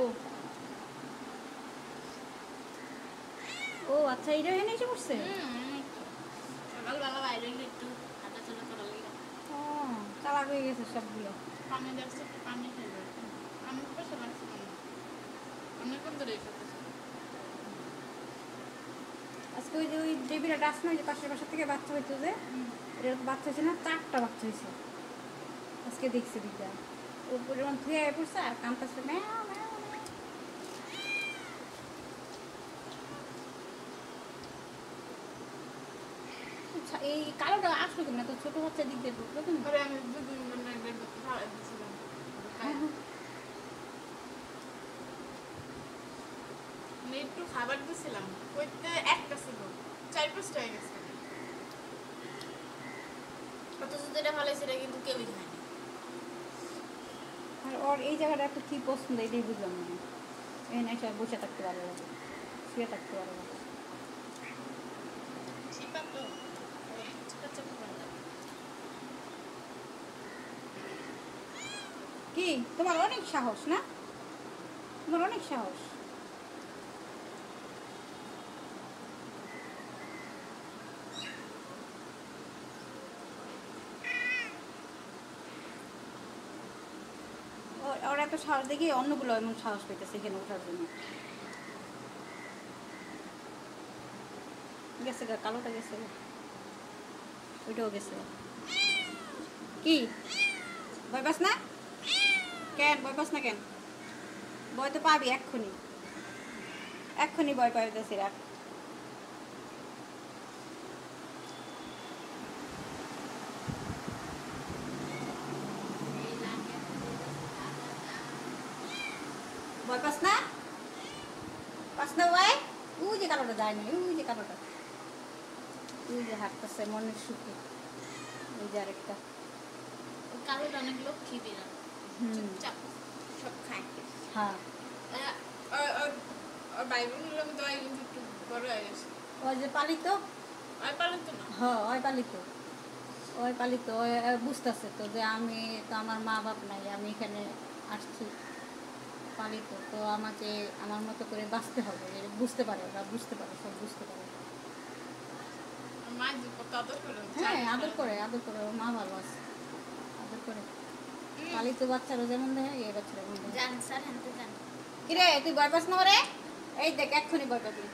ও ও আচ্ছা, এটা এনে এসে পড়ছে। সকালবেলা বাইরে একটু হাঁটাচলা করা লাগে। ও চালাক হয়ে গেছে সবগুলো। পানি দেখছে, পানি খেয়ে আমি বসে লাগছিলাম না, অনেকক্ষণ ধরে খেতেছি। আজকে ওই যে বিড়াটা আসছে না, ওই যে পাশের বাসা থেকে বাচ্চা হইতো, যে এটা বাচ্চা হয়েছে না, 4টা বাচ্চা হয়েছে আজকে দেখছি। দিকটা ও পরিমাণ ধুয়ে পড়ছে আর কামতাছে ম্যাও ম্যাও ম্যাও। আচ্ছা, এই কালোটা আসলো কেন? তো ছোট বাচ্চা দিক দিয়ে ঢুকলো কেন? আমি 2 দিন খাওয়াই দিয়েছিলাম। একটু খাবার দিয়েছিলাম, ওইতে একটা ছিল, 4-5টা হয়ে গেছে। অথচ যেটা ভালো সেটা কিন্তু কেউই খায়নি। আর ওর এই জায়গাটা একটু কি পছন্দ এটাই বুঝলাম না। এখানে এসে বসে থাকতে পারবো না, শুয়ে থাকতে পারবো না। কি তোমার অনেক সাহস না? তোমার অনেক সাহস। ওর এত সাহস দেখি অন্যগুলো এমন সাহস পেতেছে এখানে ওঠার জন্য। গেছে গা, কালোটা গেছে, ওইটাও গেছে। কি ভয় পাস না কেন? ভয় পাস না কেন? ভয় তো পাবি এক্ষুনি, এক্ষুনি ভয় পাইতেছি। রাখ, ভয় পাস না? পাস না ভয়? ওই যে কালোটা যায়নি, ওই যে কালোটা, ওই যে হাঁটতেছে মনের সুখে। ওই যে আরেকটা কালোটা অনেক লক্ষ্মী বিড়াল, চুপচাপ সব খায়। হ্যাঁ, ওর ভাই বোনগুলো তো কিন্তু একটু বড় হয়ে গেছে। ওই যে পালিত, আর পালাতো না। হ্যাঁ ওই পালিত, ওই পালিত। ওই বুঝতেছে তো যে আমি তো, আমার মা বাপ নাই, আমি এখানে আসছি পালিত, তো আমাকে আমার মতো করে বাঁচতে হবে। বুঝতে পারে, ওরা বুঝতে পারে, সব বুঝতে পারে। মা কত আদর করে। হ্যাঁ আদর করে, আদর করে। ওর মা ভালো আছে, আদর করে। পালিত বাচ্চারা যেমন দেয়, এই বাচ্চারা যেমন দেয়। জান স্যার, হ্যাঁ জান। কিরে তুই ভয় পাস না রে? এই দেখ এক্ষুনি ভয় পাবি।